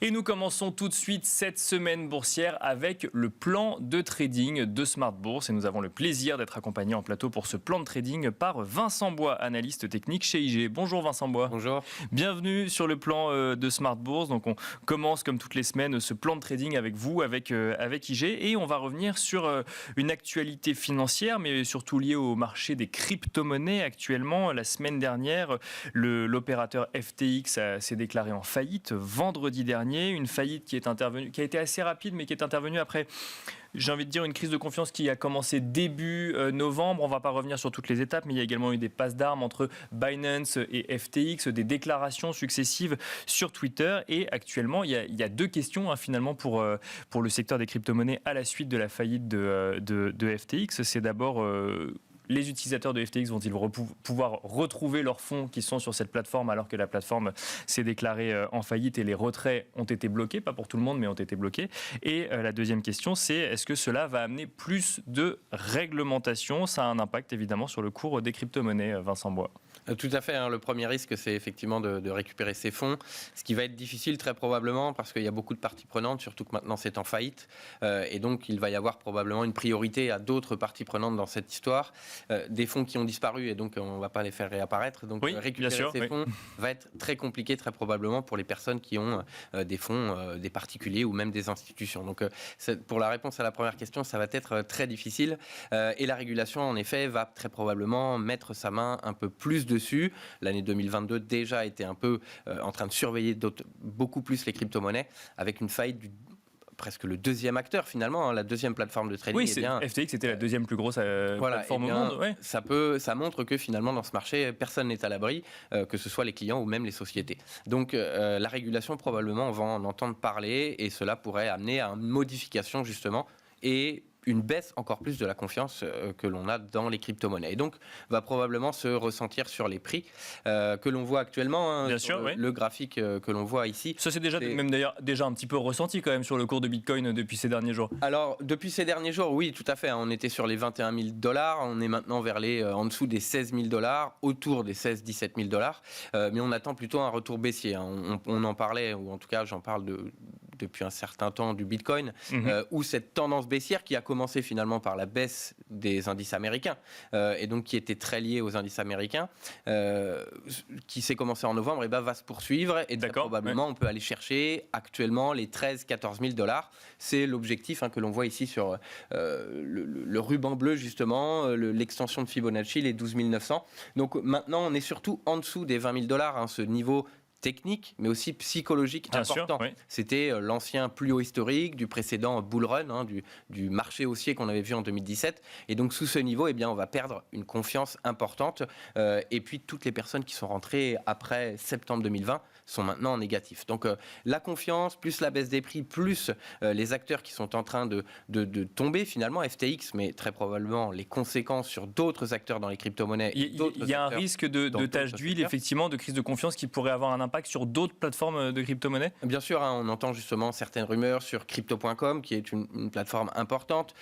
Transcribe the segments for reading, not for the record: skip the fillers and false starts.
Et nous commençons tout de suite cette semaine boursière avec le plan de trading de Smart Bourse. Et nous avons le plaisir d'être accompagnés en plateau pour ce plan de trading par Vincent Bois, analyste technique chez IG. Bonjour Vincent Bois. Bonjour. Bienvenue sur le plan de Smart Bourse. Donc on commence comme toutes les semaines ce plan de trading avec vous, avec IG. Et on va revenir sur une actualité financière, mais surtout liée au marché des crypto-monnaies. Actuellement, la semaine dernière, l'opérateur FTX s'est déclaré en faillite vendredi dernier. Une faillite qui a été assez rapide, mais qui est intervenue après, j'ai envie de dire, une crise de confiance qui a commencé début novembre. On ne va pas revenir sur toutes les étapes, mais il y a également eu des passes d'armes entre Binance et FTX, des déclarations successives sur Twitter. Et actuellement, il y a deux questions finalement pour le secteur des crypto-monnaies à la suite de la faillite de FTX. C'est d'abord... les utilisateurs de FTX vont-ils pouvoir retrouver leurs fonds qui sont sur cette plateforme alors que la plateforme s'est déclarée en faillite et les retraits ont été bloqués, pas pour tout le monde mais ont été bloqués. Et la deuxième question, c'est est-ce que cela va amener plus de réglementation? Ça a un impact évidemment sur le cours des crypto-monnaies, Vincent Bois. Tout à fait. Le premier risque, c'est effectivement de récupérer ces fonds, ce qui va être difficile très probablement parce qu'il y a beaucoup de parties prenantes, surtout que maintenant c'est en faillite. Et donc, il va y avoir probablement une priorité à d'autres parties prenantes dans cette histoire. Des fonds qui ont disparu et donc on ne va pas les faire réapparaître. Donc, récupérer ces fonds va être très compliqué, très probablement, pour les personnes qui ont des fonds, des particuliers ou même des institutions. Donc, pour la réponse à la première question, ça va être très difficile. Et la régulation, en effet, va très probablement mettre sa main un peu plus dessus. L'année 2022 déjà était un peu en train de surveiller beaucoup plus les crypto-monnaies avec une faillite du presque le deuxième acteur finalement, la deuxième plateforme de trading. Oui, FTX était la deuxième plus grosse plateforme au monde. Ouais. Ça montre que finalement dans ce marché, personne n'est à l'abri, que ce soit les clients ou même les sociétés. Donc la régulation, probablement, on va en entendre parler et cela pourrait amener à une modification justement et une baisse encore plus de la confiance que l'on a dans les crypto-monnaies. Et donc, va probablement se ressentir sur les prix que l'on voit actuellement, Bien sûr, le graphique que l'on voit ici. Ça, c'est même d'ailleurs déjà un petit peu ressenti quand même sur le cours de Bitcoin depuis ces derniers jours. Alors, depuis ces derniers jours, oui, tout à fait. On était sur les 21 000 $. On est maintenant vers en dessous des 16 000 $, autour des 17 000 $. Mais on attend plutôt un retour baissier. On en parlait, ou en tout cas, j'en parle depuis un certain temps du Bitcoin, où cette tendance baissière qui a commencé finalement par la baisse des indices américains, et donc qui était très liée aux indices américains, qui s'est commencé en novembre, et va se poursuivre, et probablement on peut aller chercher actuellement les 13-14 000 $. C'est l'objectif que l'on voit ici sur le ruban bleu justement, l'extension de Fibonacci, les 12 900. Donc maintenant on est surtout en dessous des 20 000 $, ce niveau technique, mais aussi psychologique important. Sûr, oui. C'était l'ancien plus haut historique du précédent bull run, du marché haussier qu'on avait vu en 2017. Et donc, sous ce niveau, on va perdre une confiance importante. Et puis, toutes les personnes qui sont rentrées après septembre 2020 sont maintenant en négatif. Donc, la confiance, plus la baisse des prix, plus les acteurs qui sont en train de tomber, finalement, FTX, mais très probablement les conséquences sur d'autres acteurs dans les crypto-monnaies. Il y a un risque de tache d'huile, effectivement, de crise de confiance qui pourrait avoir un impact sur d'autres plateformes de crypto-monnaies? Bien sûr, on entend justement certaines rumeurs sur Crypto.com, qui est une plateforme importante,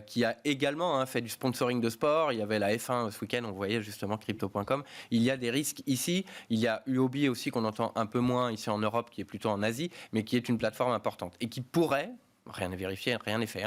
qui a également fait du sponsoring de sport. Il y avait la F1 ce week-end, on voyait justement Crypto.com. Il y a des risques ici. Il y a UOB aussi qu'on entend un peu moins ici en Europe, qui est plutôt en Asie, mais qui est une plateforme importante et qui pourrait... Rien n'est vérifié, rien n'est fait.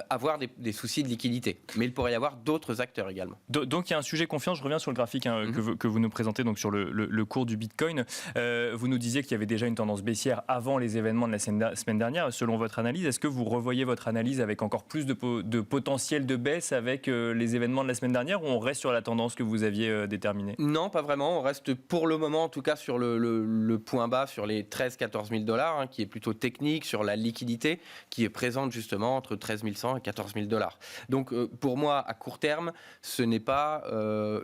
Avoir des soucis de liquidité. Mais il pourrait y avoir d'autres acteurs également. Donc il y a un sujet confiance. Je reviens sur le graphique que vous nous présentez donc sur le cours du Bitcoin. Vous nous disiez qu'il y avait déjà une tendance baissière avant les événements de la semaine dernière. Selon votre analyse, est-ce que vous revoyez votre analyse avec encore plus de potentiel de baisse avec les événements de la semaine dernière, ou on reste sur la tendance que vous aviez déterminée? Non, pas vraiment. On reste pour le moment, en tout cas, sur le point bas, sur les 13-14 000 $, qui est plutôt technique, sur la liquidité, qui est présente justement entre 13 100 et 14 000 $. Donc pour moi, à court terme, ce n'est pas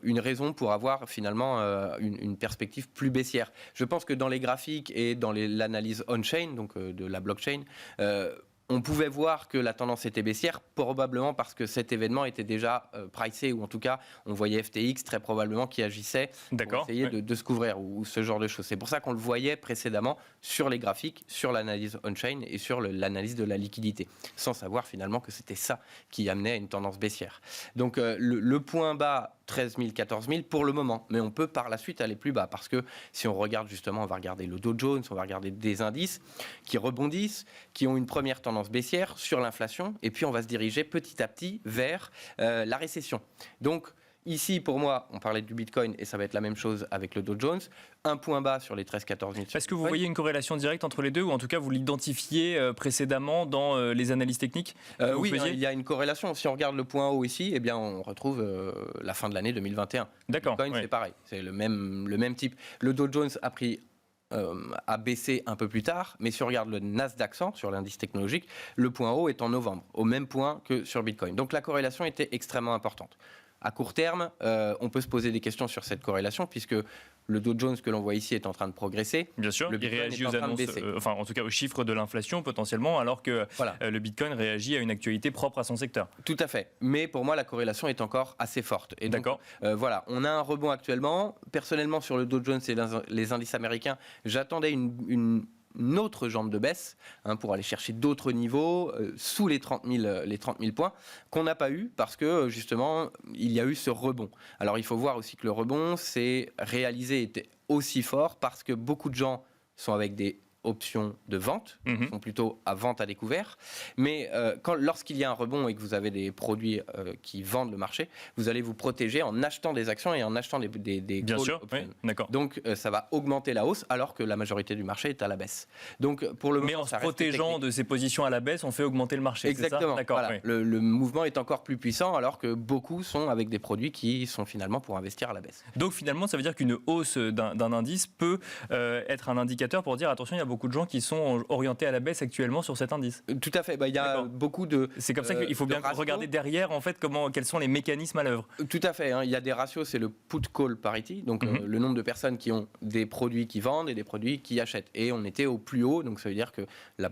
une raison pour avoir finalement une perspective plus baissière. Je pense que dans les graphiques et dans l'analyse on-chain, donc de la blockchain, on pouvait voir que la tendance était baissière, probablement parce que cet événement était déjà pricé, ou en tout cas, on voyait FTX très probablement qui agissait pour essayer de se couvrir, ou ce genre de choses. C'est pour ça qu'on le voyait précédemment sur les graphiques, sur l'analyse on-chain et sur l'analyse de la liquidité, sans savoir finalement que c'était ça qui amenait à une tendance baissière. Donc le point bas 13 000, 14 000 pour le moment. Mais on peut par la suite aller plus bas parce que si on regarde justement, on va regarder le Dow Jones, on va regarder des indices qui rebondissent, qui ont une première tendance baissière sur l'inflation et puis on va se diriger petit à petit vers la récession. Donc, ici, pour moi, on parlait du Bitcoin et ça va être la même chose avec le Dow Jones. Un point bas sur les 13-14 000. Est-ce que vous voyez une corrélation directe entre les deux ou en tout cas vous l'identifiez précédemment dans les analyses techniques Oui, il y a une corrélation. Si on regarde le point haut ici, eh bien, on retrouve la fin de l'année 2021. D'accord. Bitcoin, c'est pareil. C'est le même type. Le Dow Jones a baissé un peu plus tard, mais si on regarde le Nasdaq 100 sur l'indice technologique, le point haut est en novembre, au même point que sur Bitcoin. Donc la corrélation était extrêmement importante. À court terme, on peut se poser des questions sur cette corrélation puisque le Dow Jones que l'on voit ici est en train de progresser. Bien sûr, il réagit aux annonces, enfin en tout cas aux chiffres de l'inflation potentiellement, alors que le Bitcoin réagit à une actualité propre à son secteur. Tout à fait. Mais pour moi, la corrélation est encore assez forte. Et donc, voilà, on a un rebond actuellement. Personnellement, sur le Dow Jones et les indices américains, j'attendais une autre jambe de baisse pour aller chercher d'autres niveaux sous les 30 000 points qu'on n'a pas eu parce que justement il y a eu ce rebond. Alors il faut voir aussi que le rebond s'est réalisé était aussi fort parce que beaucoup de gens sont avec des options de vente, sont plutôt à vente à découvert. Mais lorsqu'il y a un rebond et que vous avez des produits qui vendent le marché, vous allez vous protéger en achetant des actions et en achetant des Bien sûr, oui, d'accord. Donc ça va augmenter la hausse alors que la majorité du marché est à la baisse. Donc pour le moment, mais en se protégeant de ces positions à la baisse, on fait augmenter le marché. Exactement. C'est ça d'accord, voilà. Le mouvement est encore plus puissant alors que beaucoup sont avec des produits qui sont finalement pour investir à la baisse. Donc finalement, ça veut dire qu'une hausse d'un indice peut être un indicateur pour dire attention, il y a beaucoup de gens qui sont orientés à la baisse actuellement sur cet indice. Tout à fait. Il y a beaucoup de. C'est comme ça qu'il faut bien regarder derrière en fait quels sont les mécanismes à l'œuvre. Tout à fait. Il y a des ratios, c'est le put-call parity, donc le nombre de personnes qui ont des produits qui vendent et des produits qui achètent. Et on était au plus haut, donc ça veut dire que la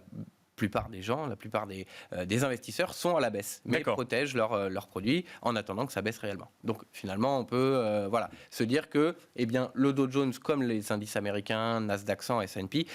plupart des gens, la plupart des investisseurs sont à la baisse, mais protègent leurs produits en attendant que ça baisse réellement. Donc finalement, on peut se dire que le Dow Jones, comme les indices américains, Nasdaq 100, S&P,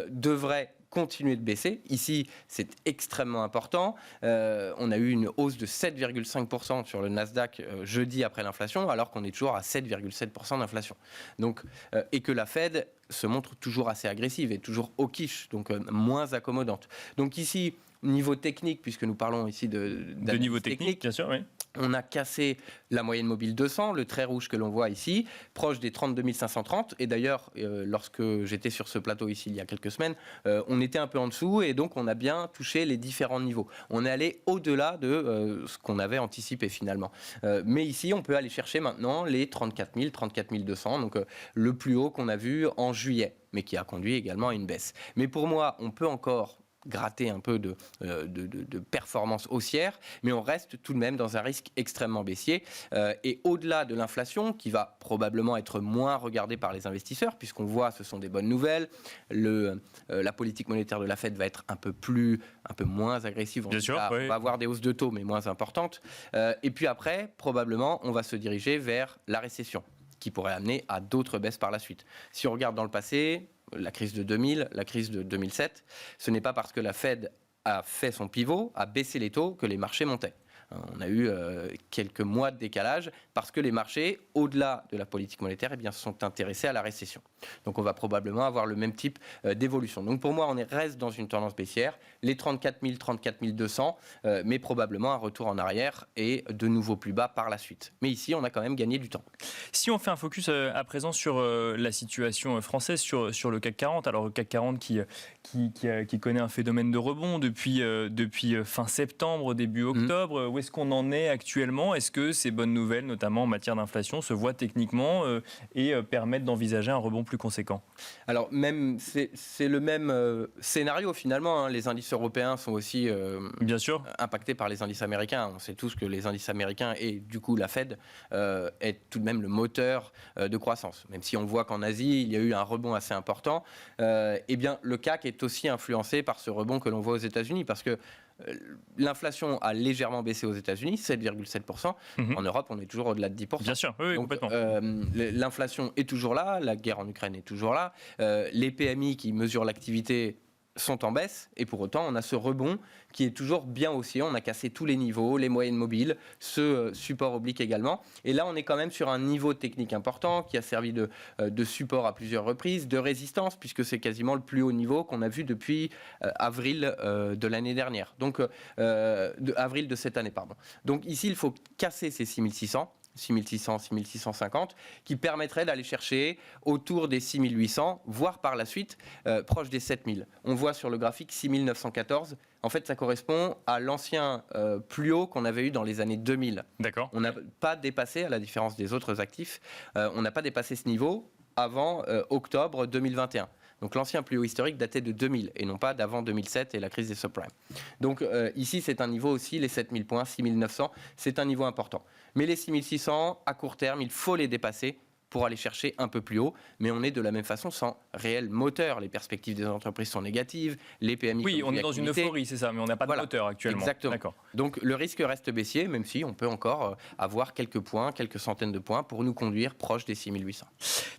devraient continuer de baisser. Ici, c'est extrêmement important. On a eu une hausse de 7,5% sur le Nasdaq jeudi après l'inflation, alors qu'on est toujours à 7,7% d'inflation. Donc, et que la Fed se montre toujours assez agressive et toujours hawkish, donc moins accommodante. Donc ici, niveau technique, puisque nous parlons ici de niveau technique, bien sûr, oui. On a cassé la moyenne mobile 200, le trait rouge que l'on voit ici, proche des 32 530. Et d'ailleurs, lorsque j'étais sur ce plateau ici il y a quelques semaines, on était un peu en dessous et donc on a bien touché les différents niveaux. On est allé au-delà de ce qu'on avait anticipé finalement. Mais ici, on peut aller chercher maintenant les 34 000, 34 200, donc le plus haut qu'on a vu en juillet, mais qui a conduit également à une baisse. Mais pour moi, on peut encore gratter un peu de performance haussière, mais on reste tout de même dans un risque extrêmement baissier. Et au-delà de l'inflation, qui va probablement être moins regardée par les investisseurs, puisqu'on voit ce sont des bonnes nouvelles, la politique monétaire de la Fed va être un peu moins agressive. Bien sûr, on va avoir des hausses de taux, mais moins importantes. Et puis après, probablement, on va se diriger vers la récession, qui pourrait amener à d'autres baisses par la suite. Si on regarde dans le passé, la crise de 2000, la crise de 2007, ce n'est pas parce que la Fed a fait son pivot, a baissé les taux, que les marchés montaient. On a eu quelques mois de décalage parce que les marchés, au-delà de la politique monétaire, sont intéressés à la récession. Donc on va probablement avoir le même type d'évolution. Donc pour moi, on reste dans une tendance baissière, les 34 000, 34 200, mais probablement un retour en arrière et de nouveau plus bas par la suite. Mais ici, on a quand même gagné du temps. Si on fait un focus à présent sur la situation française, sur le CAC 40, alors le CAC 40 qui connaît un phénomène de rebond depuis fin septembre, début octobre, où est-ce qu'on en est actuellement? Est-ce que ces bonnes nouvelles, notamment en matière d'inflation, se voient techniquement et permettent d'envisager un rebond plus conséquent? Alors, c'est le même scénario finalement. Les indices européens sont aussi bien sûr impactés par les indices américains. On sait tous que les indices américains et du coup la Fed est tout de même le moteur de croissance. Même si on voit qu'en Asie, il y a eu un rebond assez important, le CAC est aussi influencé par ce rebond que l'on voit aux États-Unis parce que l'inflation a légèrement baissé aux États-Unis, 7,7%. En Europe, on est toujours au-delà de 10%. Bien sûr, oui, donc, complètement. L'inflation est toujours là, la guerre en Ukraine est toujours là. Les PMI qui mesurent l'activité sont en baisse et pour autant on a ce rebond qui est toujours bien haussier. On a cassé tous les niveaux, les moyennes mobiles, ce support oblique également. Et là on est quand même sur un niveau technique important qui a servi de support à plusieurs reprises, de résistance puisque c'est quasiment le plus haut niveau qu'on a vu depuis avril de l'année dernière. Donc avril de cette année, pardon. Donc ici il faut casser ces 6600. 6600, 6650, qui permettrait d'aller chercher autour des 6800, voire par la suite proche des 7000. On voit sur le graphique 6914. En fait, ça correspond à l'ancien plus haut qu'on avait eu dans les années 2000. D'accord. On n'a pas dépassé, à la différence des autres actifs, on n'a pas dépassé ce niveau avant octobre 2021. Donc l'ancien plus haut historique datait de 2000 et non pas d'avant 2007 et la crise des subprimes. Donc ici, c'est un niveau aussi, les 7000 points, 6900, c'est un niveau important. Mais les 6600, à court terme, il faut les dépasser pour aller chercher un peu plus haut, mais on est de la même façon sans réel moteur. Les perspectives des entreprises sont négatives, les PMI... Oui, on est dans une euphorie, c'est ça, mais on n'a pas de moteur actuellement. Exactement. Donc le risque reste baissier, même si on peut encore avoir quelques points, quelques centaines de points pour nous conduire proche des 6800.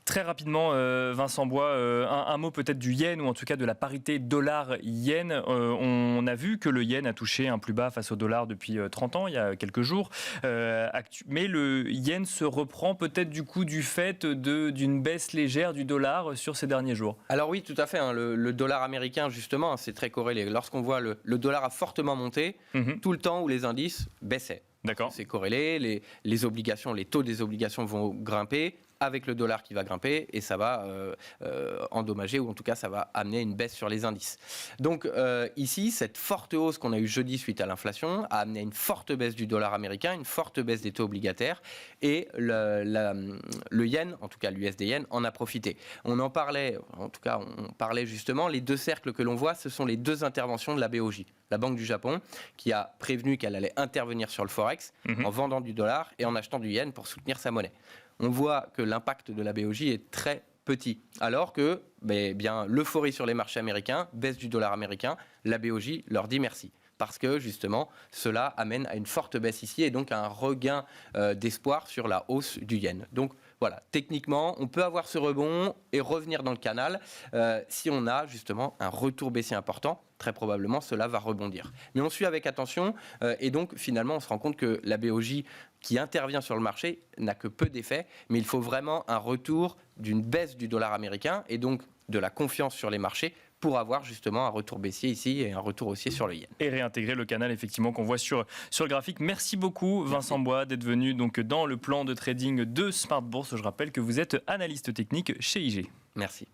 Très rapidement, Vincent Bois, un mot peut-être du yen, ou en tout cas de la parité dollar-yen. On a vu que le yen a touché un plus bas face au dollar depuis 30 ans, il y a quelques jours. Mais le yen se reprend peut-être du coup du fait d'une baisse légère du dollar sur ces derniers jours. Alors oui, tout à fait. Le dollar américain, justement, c'est très corrélé. Lorsqu'on voit le dollar a fortement monté, tout le temps où les indices baissaient. D'accord. C'est corrélé, les obligations, les taux des obligations vont grimper avec le dollar qui va grimper et ça va endommager ou en tout cas ça va amener une baisse sur les indices. Donc ici, cette forte hausse qu'on a eue jeudi suite à l'inflation a amené une forte baisse du dollar américain, une forte baisse des taux obligataires et le yen, en tout cas l'USD yen, en a profité. On en parlait, en tout cas on parlait justement, les deux cercles que l'on voit, ce sont les deux interventions de la BOJ, la Banque du Japon, qui a prévenu qu'elle allait intervenir sur le Forex en vendant du dollar et en achetant du yen pour soutenir sa monnaie. On voit que l'impact de la BOJ est très petit, alors que l'euphorie sur les marchés américains, baisse du dollar américain, la BOJ leur dit merci. Parce que justement, cela amène à une forte baisse ici et donc à un regain d'espoir sur la hausse du yen. Donc voilà, techniquement, on peut avoir ce rebond et revenir dans le canal si on a justement un retour baissier important. Très probablement, cela va rebondir. Mais on suit avec attention et donc finalement, on se rend compte que la BOJ qui intervient sur le marché n'a que peu d'effet, mais il faut vraiment un retour d'une baisse du dollar américain et donc de la confiance sur les marchés pour avoir justement un retour baissier ici et un retour haussier sur le yen. Et réintégrer le canal effectivement qu'on voit sur le graphique. Merci beaucoup Vincent Bois d'être venu donc dans le plan de trading de Smart Bourse. Je rappelle que vous êtes analyste technique chez IG. Merci.